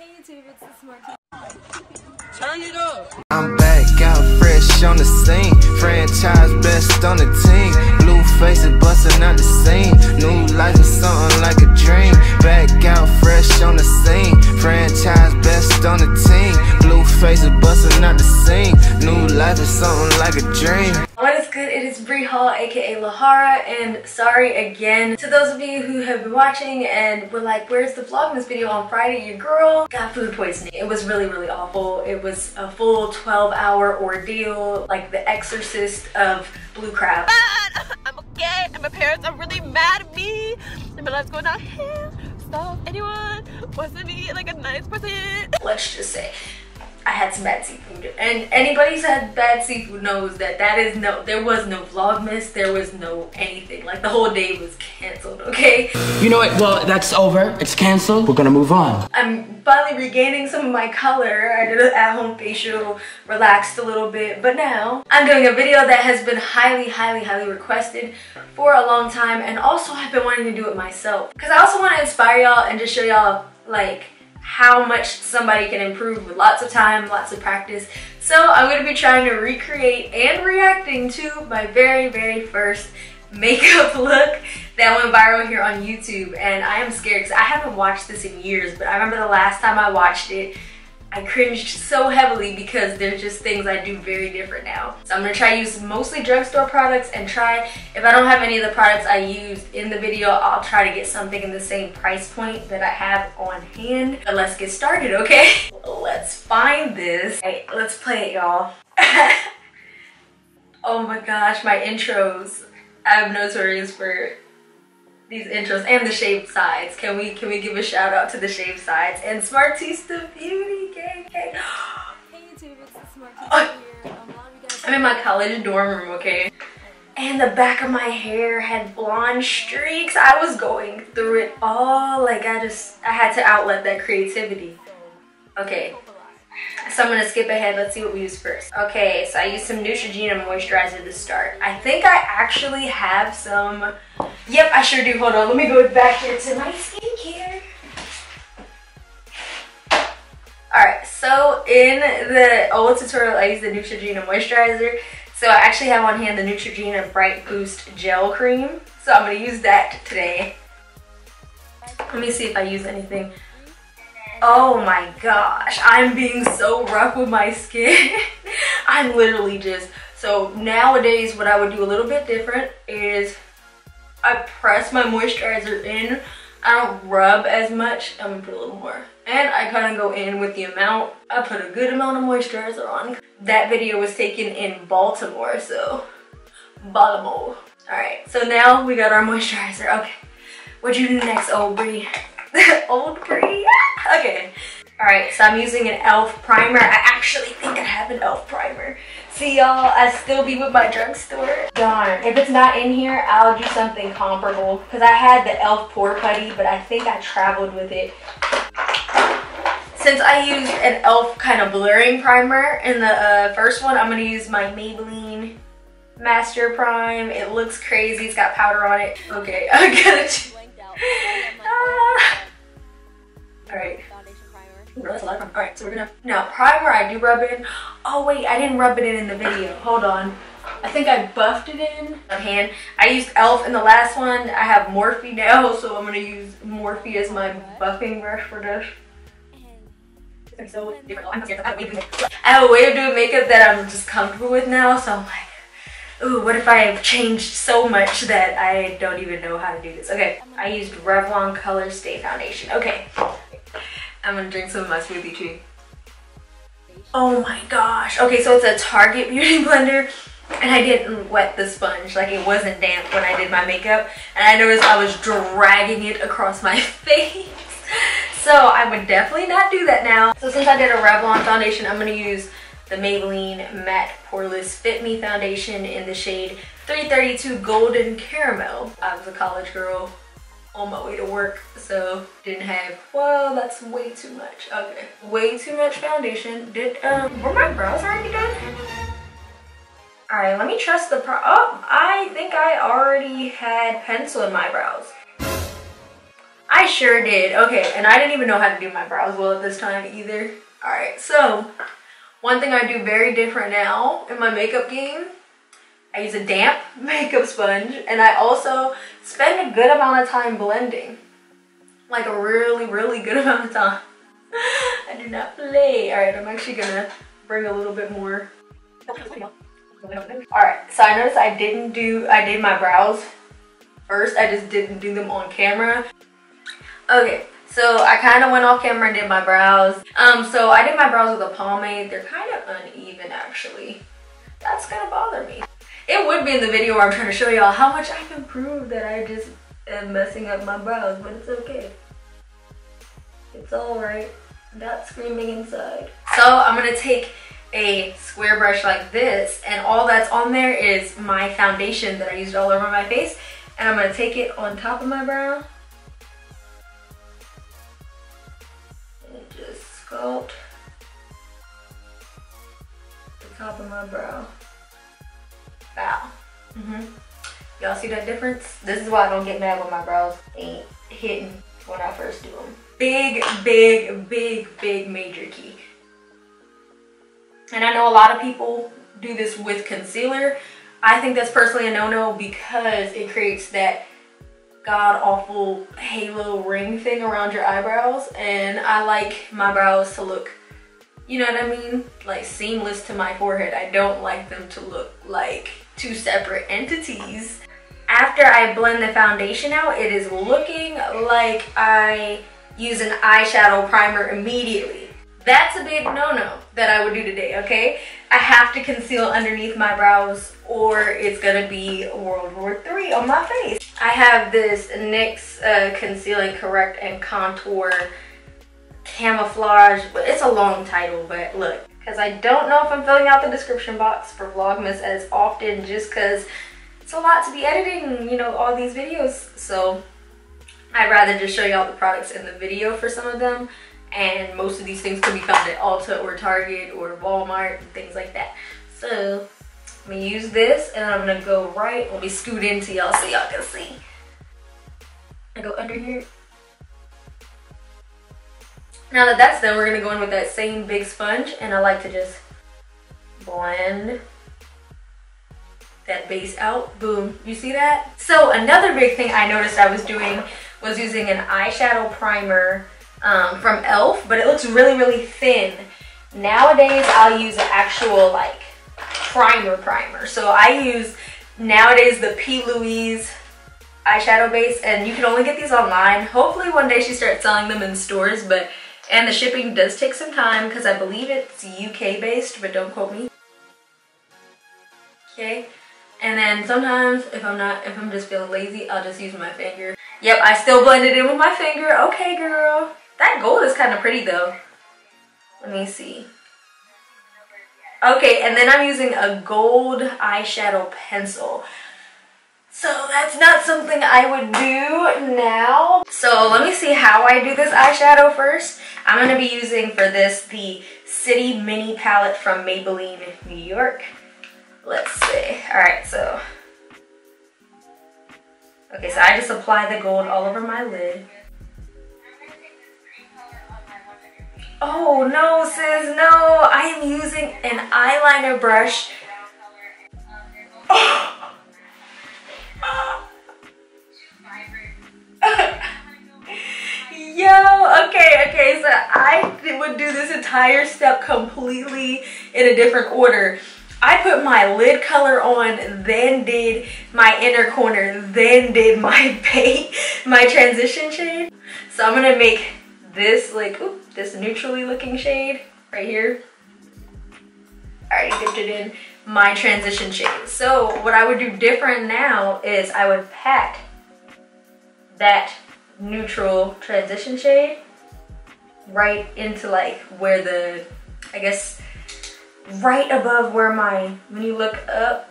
Hey YouTube, it's the Smarty. Turn it up. I'm back out fresh on the scene. Franchise best on the team. Blue faces busting out the scene. New life is something like a dream. Back out fresh on the scene. Franchise best on the team. Blue faces busting out the scene. New life is something like a dream. What is good? It is Bree Hall, aka Hara, and sorry again to those of you who have been watching and were like, where's the Vlogmas video on Friday? Your girl got food poisoning. It was really awful. It was a full 12-hour ordeal, like the exorcist of blue crab. I'm okay, and my parents are really mad at me, and my life's going downhill. So if anyone wants to be like a nice person, Let's just say I had some bad seafood, and anybody who's had bad seafood knows that there was no Vlogmas, there was no anything. Like the whole day was canceled, okay? You know what? Well, that's over. It's canceled. We're gonna move on. I'm finally regaining some of my color. I did an at-home facial, relaxed a little bit, but now I'm doing a video that has been highly requested for a long time, and also I've been wanting to do it myself because I also want to inspire y'all and just show y'all like how much somebody can improve with lots of time, lots of practice. So I'm going to be trying to recreate and reacting to my very first makeup look that went viral here on YouTube, and I am scared because I haven't watched this in years, but I remember the last time I watched it I cringed so heavily because there's just things I do very different now. So I'm gonna try to use mostly drugstore products and try, if I don't have any of the products I used in the video, I'll try to get something in the same price point that I have on hand. But let's get started, okay? Let's find this. Hey, let's play it, y'all. Oh my gosh, my intros. I'm notorious for these intros and the shaved sides. Can we give a shout out to the shaved sides and Smartista Beauty? KK. Hey YouTube, it's the Smartista here. I'm in my college dorm room, okay? And the back of my hair had blonde streaks. I was going through it all. Like I had to outlet that creativity. Okay. So I'm gonna skip ahead. Let's see what we use first. Okay, so I used some Neutrogena moisturizer to start. I think I actually have some. Yep, I sure do. Hold on, let me go back here to my skincare. Alright, so in the old tutorial, I used the Neutrogena moisturizer. So I actually have on hand the Neutrogena Bright Boost Gel Cream. So I'm gonna use that today. Let me see if I use anything. Oh my gosh, I'm being so rough with my skin. I'm literally just, so nowadays what I would do a little bit different is I press my moisturizer in. I don't rub as much. I'm gonna put a little more. And I kind of go in with the amount. I put a good amount of moisturizer on. That video was taken in Baltimore, so Baltimore. All right, so now we got our moisturizer. Okay, what'd you do next, old Bree? Old Bree? Okay. Alright, so I'm using an e.l.f. primer. I actually think I have an e.l.f. primer. See y'all, I still be with my drugstore. Darn, if it's not in here, I'll do something comparable. Because I had the e.l.f. Pore Putty, but I think I traveled with it. Since I used an e.l.f. kind of blurring primer in the first one, I'm going to use my Maybelline Master Prime. It looks crazy. It's got powder on it. Okay, I'm gonna... Alright. Alright, so we're gonna... Now, primer I do rub in. Oh wait, I didn't rub it in the video. Hold on. I think I buffed it in on hand. I used e.l.f. in the last one. I have Morphe now, so I'm gonna use Morphe as my buffing brush for this. It's so different. I have a way of doing makeup that I'm just comfortable with now, so I'm like, ooh, what if I have changed so much that I don't even know how to do this? Okay, I used Revlon Color Stay Foundation. Okay, I'm gonna drink some of my smoothie too. Oh my gosh. Okay, so it's a Target Beauty Blender, and I didn't wet the sponge. Like, it wasn't damp when I did my makeup, and I noticed I was dragging it across my face. So I would definitely not do that now. So since I did a Revlon foundation, I'm gonna use the Maybelline Matte Poreless Fit Me Foundation in the shade 332 Golden Caramel. I was a college girl on my way to work, so didn't have, well, that's way too much. Okay, way too much foundation. Were my brows already done? All right, let me trust the oh, I think I already had pencil in my brows. I sure did. Okay, and I didn't even know how to do my brows well at this time either. Alright, so one thing I do very different now in my makeup game, I use a damp makeup sponge, and I also spend a good amount of time blending. Like a really, really good amount of time. I do not play. Alright, I'm actually gonna bring a little bit more. Alright, so I noticed I did my brows first. I just didn't do them on camera. Okay, so I kind of went off camera and did my brows. So I did my brows with a pomade. They're kind of uneven actually. That's gonna bother me. It would be in the video where I'm trying to show y'all how much I've improved that I just am messing up my brows, but it's okay. It's alright. Not screaming inside. So I'm gonna take a square brush like this, and all that's on there is my foundation that I used all over my face, and I'm gonna take it on top of my brow and just sculpt the top of my brow. Wow. Y'all see that difference? This is why I don't get mad when my brows ain't hitting when I first do them. Big, big, big, big major key. And I know a lot of people do this with concealer. I think that's personally a no-no because it creates that god-awful halo ring thing around your eyebrows. And I like my brows to look, you know what I mean? Like seamless to my forehead. I don't like them to look like two separate entities. After I blend the foundation out, it is looking like I use an eyeshadow primer immediately. That's a big no-no that I would do today, okay? I have to conceal underneath my brows or it's gonna be World War III on my face. I have this NYX Conceal, Correct, and Contour Camouflage. It's a long title, but look, because I don't know if I'm filling out the description box for Vlogmas as often just because it's a lot to be editing, you know, all these videos. So I'd rather just show y'all the products in the video for some of them. And most of these things can be found at Ulta or Target or Walmart and things like that. So I'm gonna use this and I'm gonna go right, let me scoot into y'all so y'all can see. I go under here. Now that that's done, we're gonna go in with that same big sponge, and I like to just blend that base out. Boom, you see that? So another big thing I noticed I was doing was using an eyeshadow primer from e.l.f., but it looks really, really thin. Nowadays, I'll use an actual like primer. So I use nowadays the P. Louise eyeshadow base, and you can only get these online. Hopefully one day she starts selling them in stores, and the shipping does take some time because I believe it's UK based, but don't quote me. Okay, and then sometimes if I'm just feeling lazy, I'll just use my finger. Yep, I still blend it in with my finger. Okay, girl. That gold is kind of pretty though. Let me see. Okay, and then I'm using a gold eyeshadow pencil. So that's not something I would do now. So let me see how I do this eyeshadow first. I'm going to be using for this the City Mini Palette from Maybelline, New York. Let's see. Alright, so. Okay, so I just apply the gold all over my lid. Oh no, sis, no. I am using an eyeliner brush. Yo, okay, so I would do this entire step completely in a different order. I put my lid color on, then did my inner corner, then did my my transition shade. So I'm gonna make this like, this neutrally looking shade right here. I already dipped it in my transition shade. So what I would do different now is I would pat that neutral transition shade right into like where the, I guess, right above where when you look up,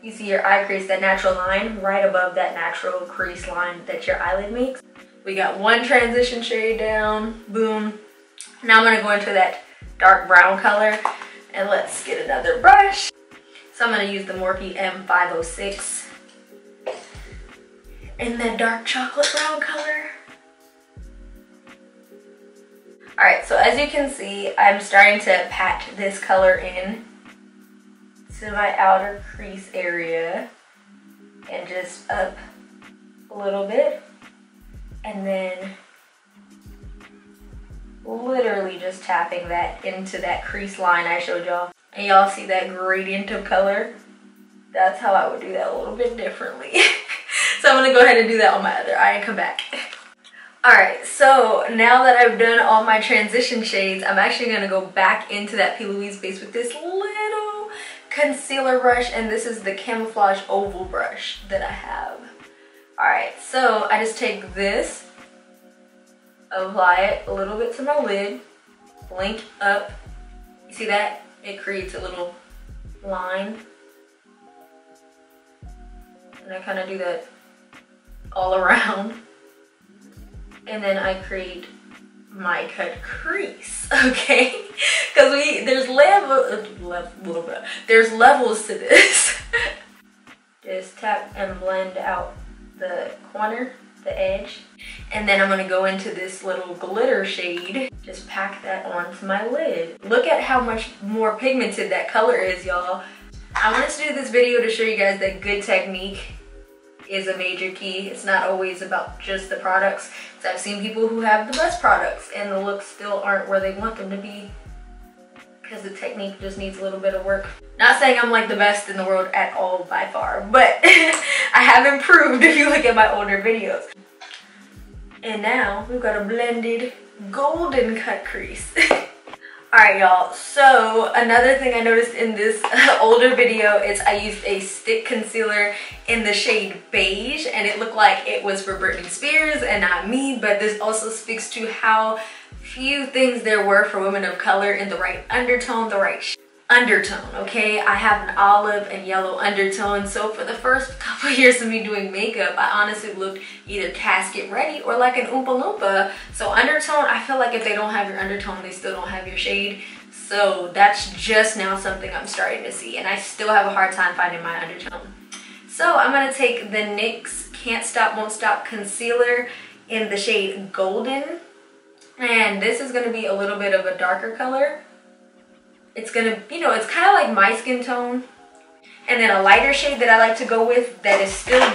you see your eye crease, that natural line, right above that natural crease line that your eyelid makes. We got one transition shade down, boom. Now I'm gonna go into that dark brown color, and let's get another brush. So I'm gonna use the Morphe M506 in that dark chocolate brown color. Alright, so as you can see, I'm starting to pat this color in to my outer crease area and just up a little bit, and then literally just tapping that into that crease line I showed y'all. And y'all see that gradient of color? That's how I would do that a little bit differently. So I'm gonna go ahead and do that on my other eye and come back. Alright, so now that I've done all my transition shades, I'm actually gonna go back into that P. Louise base with this little concealer brush, and this is the Camouflage Oval brush that I have. Alright, so I just take this, apply it a little bit to my lid, blink up. You see that? It creates a little line. And I kind of do that all around. And then I create my cut crease, okay? Because there's levels to this. Just tap and blend out the corner, the edge. And then I'm gonna go into this little glitter shade. Just pack that onto my lid. Look at how much more pigmented that color is, y'all. I wanted to do this video to show you guys that good technique is a major key. It's not always about just the products. So I've seen people who have the best products and the looks still aren't where they want them to be because the technique just needs a little bit of work. Not saying I'm like the best in the world at all by far, but I have improved if you look at my older videos. And now we've got a blended golden cut crease. Alright y'all, so another thing I noticed in this older video is I used a stick concealer in the shade beige, and it looked like it was for Britney Spears and not me, but this also speaks to how few things there were for women of color in the right undertone, the right undertone, okay? I have an olive and yellow undertone, so for the first couple years of me doing makeup, I honestly looked either casket ready or like an Oompa Loompa. So undertone, I feel like if they don't have your undertone, they still don't have your shade. So that's just now something I'm starting to see, and I still have a hard time finding my undertone. So I'm gonna take the NYX Can't Stop Won't Stop concealer in the shade Golden, and this is gonna be a little bit of a darker color. It's gonna, you know, it's kind of like my skin tone. And then a lighter shade that I like to go with that is still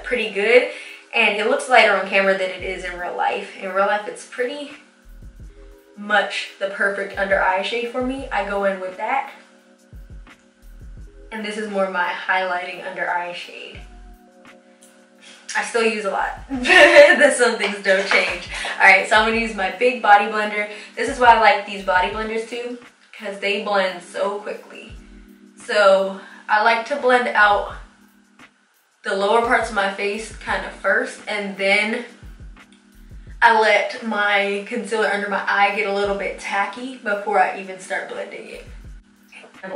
pretty good. And it looks lighter on camera than it is in real life. In real life, it's pretty much the perfect under eye shade for me. I go in with that. And this is more my highlighting under eye shade. I still use a lot. Some things don't change. Alright, so I'm gonna use my big body blender. This is why I like these body blenders too, because they blend so quickly. So I like to blend out the lower parts of my face kind of first, and then I let my concealer under my eye get a little bit tacky before I even start blending it. And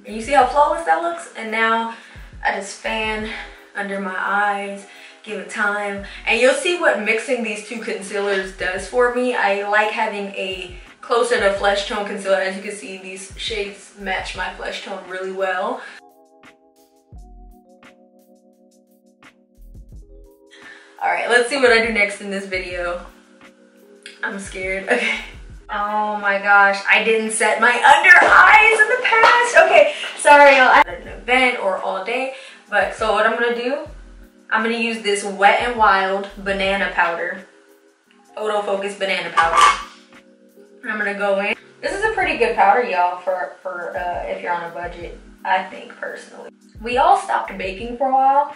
you see how flawless that looks? And now I just fan under my eyes, give it time. And you'll see what mixing these two concealers does for me. I like having a closer to flesh tone concealer. As you can see, these shades match my flesh tone really well. Alright, let's see what I do next in this video. I'm scared. Okay. Oh my gosh, I didn't set my under eyes in the past. Okay, sorry y'all. I had an event or all day. But so what I'm gonna do, I'm gonna use this Wet n Wild banana powder. Photo Focus banana powder. I'm gonna go in. This is a pretty good powder, y'all, for if you're on a budget, I think, personally. We all stopped baking for a while,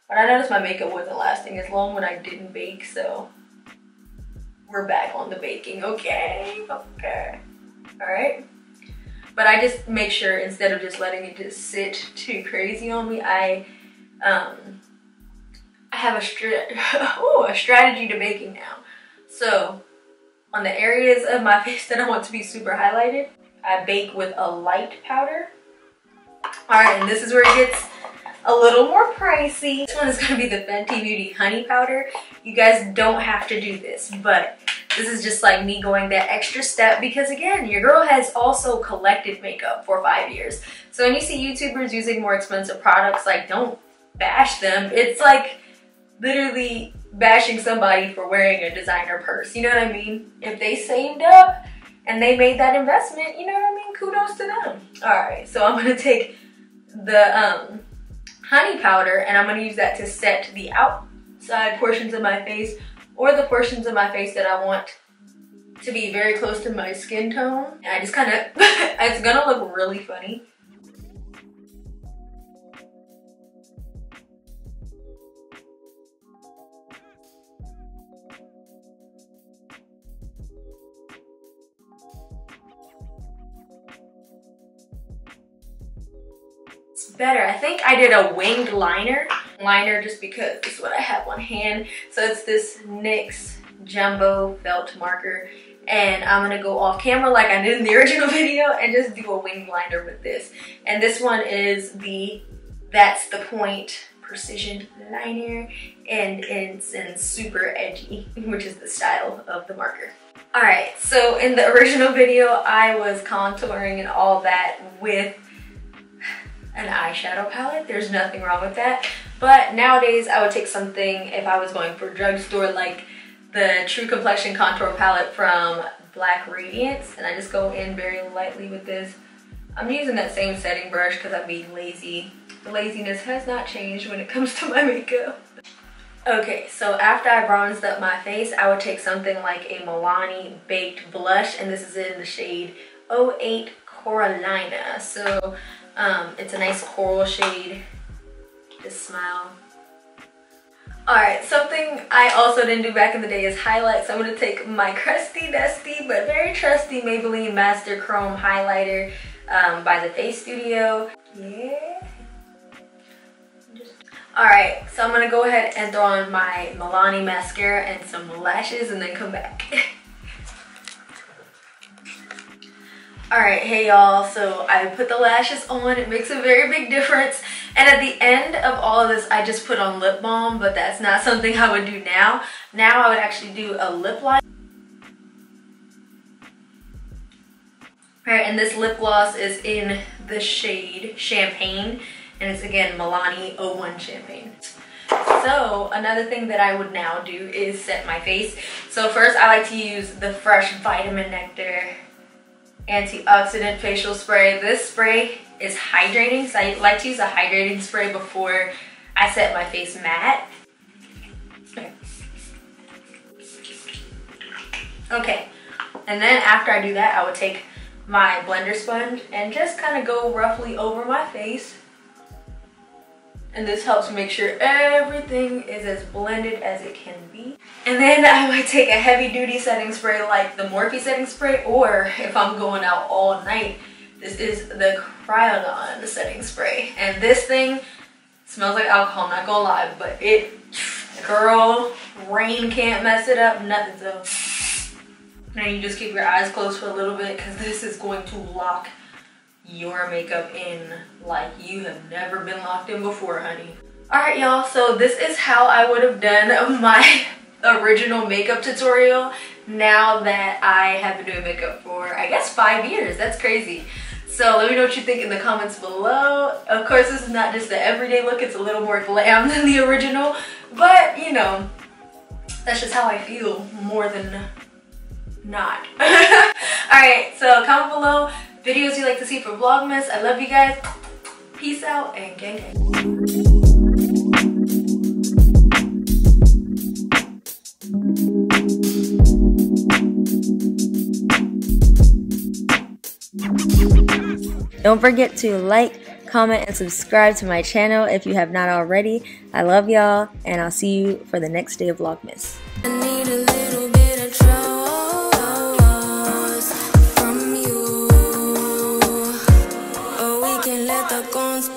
but I noticed my makeup wasn't lasting as long when I didn't bake, so we're back on the baking, okay? Okay. Alright. But I just make sure, instead of just letting it just sit too crazy on me, I have a strategy to baking now. So, on the areas of my face that I want to be super highlighted, I bake with a light powder. Alright, and this is where it gets a little more pricey. This one is going to be the Fenty Beauty Honey Powder. You guys don't have to do this, but this is just like me going that extra step because, again, your girl has also collected makeup for 5 years. So when you see YouTubers using more expensive products, like, don't bash them. It's like literally bashing somebody for wearing a designer purse. You know what I mean? If they saved up and they made that investment, you know what I mean? Kudos to them. Alright, so I'm going to take the honey powder and I'm going to use that to set the outside portions of my face, or the portions of my face that I want to be very close to my skin tone. And I just kind of, it's going to look really funny. Better. I think I did a winged liner just because it's what I have on hand. So it's this NYX Jumbo Felt Marker, and I'm gonna go off camera like I did in the original video and just do a winged liner with this. And this one is the That's the Point Precision Liner, and it's in Super Edgy, which is the style of the marker. Alright, so in the original video I was contouring and all that with an eyeshadow palette. There's nothing wrong with that. But nowadays I would take something, if I was going for a drugstore, like the True Complexion Contour Palette from Black Radiance, and I just go in very lightly with this. I'm using that same setting brush because I'm being lazy. The laziness has not changed when it comes to my makeup. Okay, so after I bronzed up my face, I would take something like a Milani Baked Blush, and this is in the shade 08 Coralina. So it's a nice coral shade. Just smile. Alright, something I also didn't do back in the day is highlights. I'm going to take my crusty, dusty, but very trusty Maybelline Master Chrome highlighter by the Face Studio. Yeah. Alright, so I'm going to go ahead and throw on my Milani mascara and some lashes and then come back. Alright, hey y'all, so I put the lashes on. It makes a very big difference. And at the end of all of this, I just put on lip balm, but that's not something I would do now. Now I would actually do a lip line. Alright, and this lip gloss is in the shade Champagne, and it's again Milani 01 Champagne. So another thing that I would now do is set my face. So first I like to use the Fresh Vitamin Nectar Antioxidant Facial Spray. This spray is hydrating, so I like to use a hydrating spray before I set my face matte. Okay, and then after I do that, I would take my blender sponge and just kind of go roughly over my face. And this helps make sure everything is as blended as it can be. And then I might take a heavy duty setting spray like the Morphe setting spray, or if I'm going out all night, this is the Cryogon setting spray. And this thing smells like alcohol, I'm not gonna lie, but it, girl, rain can't mess it up, nothing. So now you just keep your eyes closed for a little bit because this is going to lock your makeup in like you have never been locked in before, honey. Alright y'all, so this is how I would have done my original makeup tutorial now that I have been doing makeup for, I guess, 5 years. That's crazy. So let me know what you think in the comments below. Of course, this is not just the everyday look, it's a little more glam than the original, but you know, that's just how I feel more than not. Alright, so comment below videos you'd like to see for Vlogmas. I love you guys. Peace out and gang gang. Don't forget to like, comment, and subscribe to my channel if you have not already. I love y'all, and I'll see you for the next day of Vlogmas. I need a little bit of trust from you. Or we can let the guns